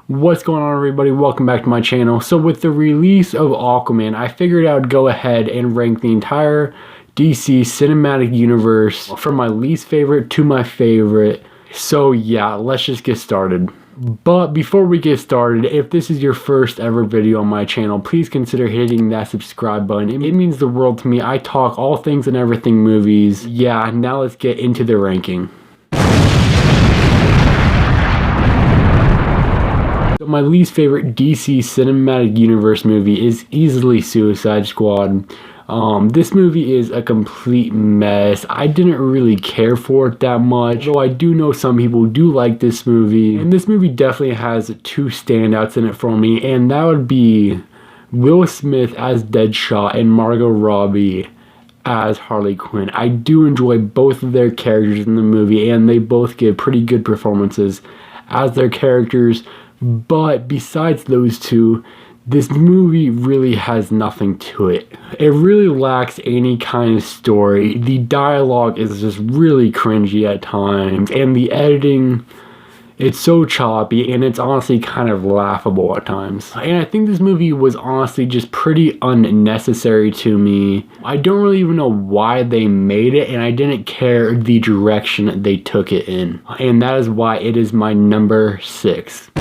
What's going on, everybody? Welcome back to my channel. So with the release of Aquaman, I figured I would go ahead and rank the entire DC cinematic universe from my least favorite to my favorite. So yeah, let's just get started. But before we get started, if this is your first ever video on my channel, please consider hitting that subscribe button. It means the world to me. I talk all things and everything movies. Yeah, now let's get into the ranking. My least favorite DC cinematic universe movie is easily Suicide Squad. This movie is a complete mess. I didn't really care for it that much, though I do know some people do like this movie. And this movie definitely has two standouts in it for me, and that would be Will Smith as Deadshot and Margot Robbie as Harley Quinn. I do enjoy both of their characters in the movie, and they both give pretty good performances as their characters. But besides those two, this movie really has nothing to it. It really lacks any kind of story. The dialogue is just really cringy at times, and the editing, it's so choppy, and it's honestly kind of laughable at times. And I think this movie was honestly just pretty unnecessary to me. I don't really even know why they made it, and I didn't care the direction they took it in. And that is why it is my number 6.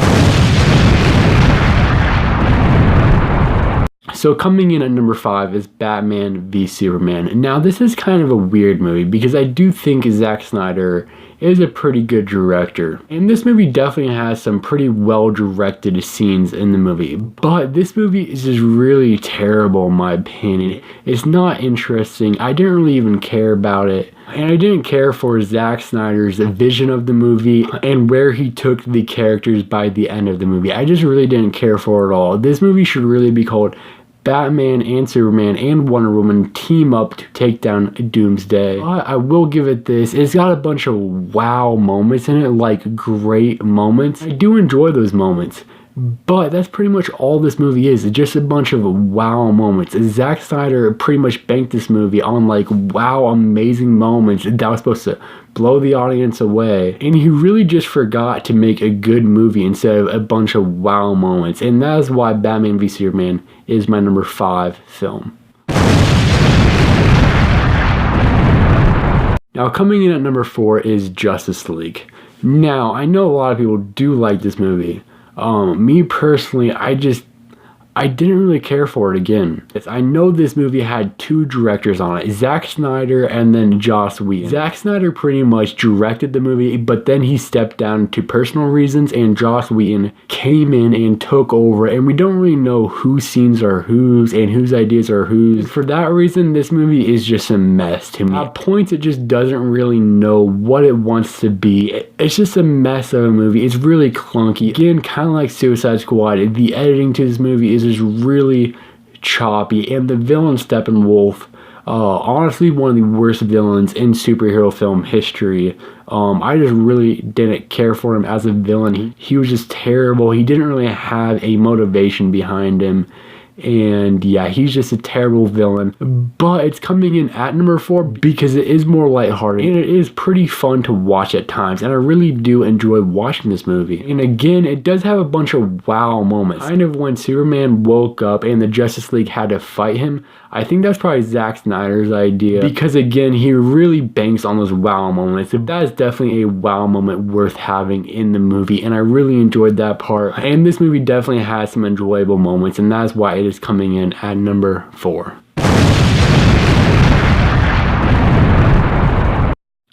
So coming in at number 5 is Batman v Superman. Now this is kind of a weird movie because I do think Zack Snyder is a pretty good director. And this movie definitely has some pretty well directed scenes in the movie. But this movie is just really terrible in my opinion. It's not interesting. I didn't really even care about it. And I didn't care for Zack Snyder's vision of the movie and where he took the characters by the end of the movie. I just really didn't care for it all. This movie should really be called Batman and Superman and Wonder Woman team up to take down Doomsday. But I will give it this. It's got a bunch of wow moments in it, like great moments. I do enjoy those moments. But that's pretty much all this movie is. It's just a bunch of wow moments. Zack Snyder pretty much banked this movie on like wow amazing moments that was supposed to blow the audience away. And he really just forgot to make a good movie instead of a bunch of wow moments. And that is why Batman v Superman is my number 5 film. Now coming in at number 4 is Justice League. Now I know a lot of people do like this movie. Me personally, I didn't really care for it again. I know this movie had 2 directors on it, Zack Snyder and then Joss Whedon. Zack Snyder pretty much directed the movie, but then he stepped down to personal reasons and Joss Whedon came in and took over, and we don't really know whose scenes are whose and whose ideas are whose. For that reason, this movie is just a mess to me. At points, it just doesn't really know what it wants to be. It's just a mess of a movie. It's really clunky. Again, kind of like Suicide Squad, the editing to this movie is just really choppy, and the villain Steppenwolf, honestly one of the worst villains in superhero film history. I just really didn't care for him as a villain. He was just terrible. He didn't really have a motivation behind him. And yeah, he's just a terrible villain. But it's coming in at number 4 because it is more lighthearted and it is pretty fun to watch at times, and I really do enjoy watching this movie. And again, it does have a bunch of wow moments. Kind of when Superman woke up and the Justice League had to fight him, I think that's probably Zack Snyder's idea, because again, he really banks on those wow moments. That is definitely a wow moment worth having in the movie, and I really enjoyed that part. And this movie definitely has some enjoyable moments, and that's why it is coming in at number 4.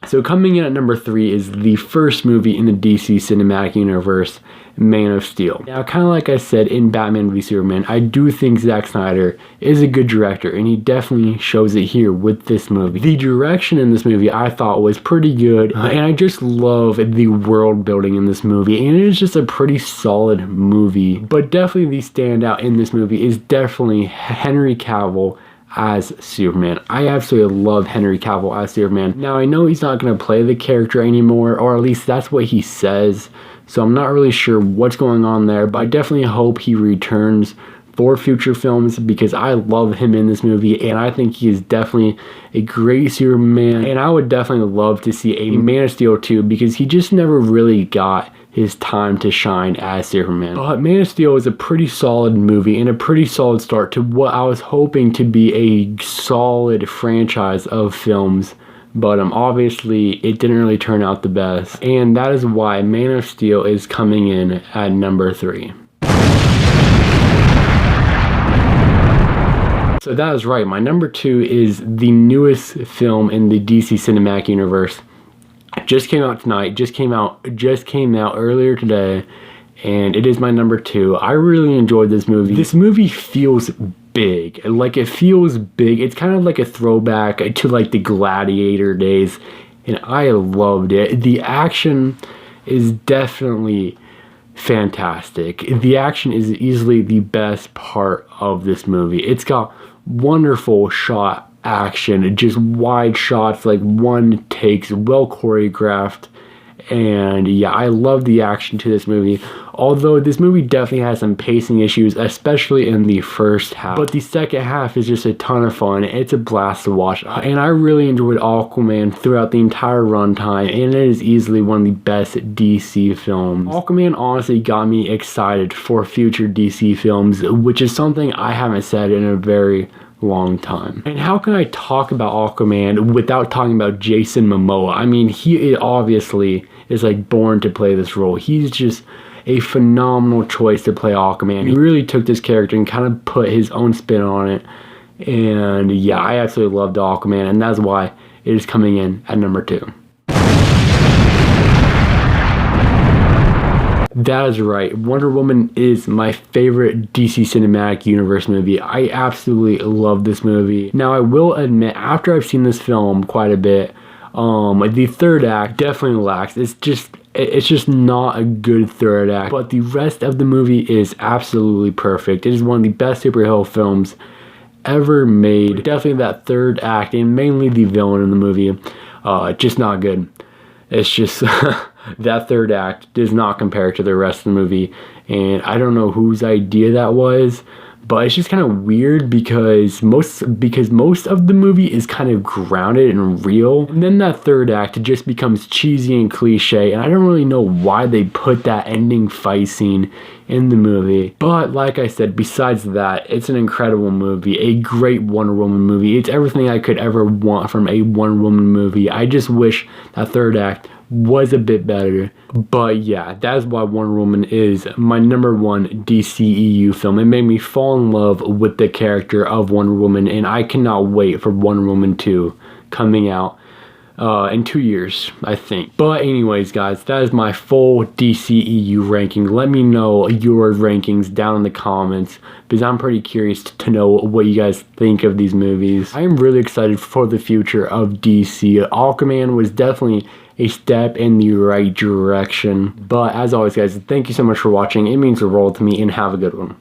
So coming in at number 3 is the first movie in the DC cinematic universe, Man of Steel. Now, kind of like I said in Batman v Superman, I do think Zack Snyder is a good director, and he definitely shows it here with this movie. The direction in this movie I thought was pretty good, and I just love the world building in this movie, and it is just a pretty solid movie. But definitely the standout in this movie is definitely Henry Cavill as Superman. I absolutely love Henry Cavill as Superman. Now I know he's not going to play the character anymore, or at least that's what he says, so I'm not really sure what's going on there, but I definitely hope he returns for future films because I love him in this movie, and I think he is definitely a great Superman, and I would definitely love to see a Man of Steel 2 because he just never really got his time to shine as Superman. But Man of Steel is a pretty solid movie and a pretty solid start to what I was hoping to be a solid franchise of films. But obviously it didn't really turn out the best. And that is why Man of Steel is coming in at number 3. So that is right. My number 2 is the newest film in the DC Cinematic Universe. It just came out tonight. Just came out earlier today, and it is my number 2. I really enjoyed this movie. This movie feels big. Like, it feels big. It's kind of like a throwback to like the Gladiator days, and I loved it. The action is definitely fantastic. The action is easily the best part of this movie. It's got wonderful shot action, just wide shots, like one takes, well choreographed, and yeah, I love the action to this movie. Although this movie definitely has some pacing issues, especially in the first half, but the second half is just a ton of fun. It's a blast to watch, and I really enjoyed Aquaman throughout the entire runtime, and it is easily one of the best DC films. Aquaman honestly got me excited for future DC films, which is something I haven't said in a very long time. And how can I talk about Aquaman without talking about Jason Momoa? I mean, he obviously is like born to play this role. He's just a phenomenal choice to play Aquaman. He really took this character and kind of put his own spin on it. And yeah, I absolutely loved Aquaman, and that's why it is coming in at number 2. That is right. Wonder Woman is my favorite DC Cinematic Universe movie. I absolutely love this movie. Now, I will admit, after I've seen this film quite a bit, the third act definitely lacks. It's just not a good third act. But the rest of the movie is absolutely perfect. It is one of the best superhero films ever made. Definitely that third act, and mainly the villain in the movie, just not good. It's just that third act does not compare to the rest of the movie, and I don't know whose idea that was, but it's just kind of weird because most of the movie is kind of grounded and real, and then that third act just becomes cheesy and cliche, and I don't really know why they put that ending fight scene in the movie. But like I said, besides that, it's an incredible movie, a great Wonder Woman movie. It's everything I could ever want from a Wonder Woman movie. I just wish that third act was a bit better. But yeah, that's why Wonder Woman is my number 1 DCEU film. It made me fall in love with the character of Wonder Woman, and I cannot wait for Wonder Woman 2 coming out in 2 years, I think. But anyways, guys, that is my full DCEU ranking. Let me know your rankings down in the comments, because I'm pretty curious to know what you guys think of these movies. I am really excited for the future of DC. Aquaman was definitely a step in the right direction. But as always, guys, thank you so much for watching. It means the world to me, and have a good one.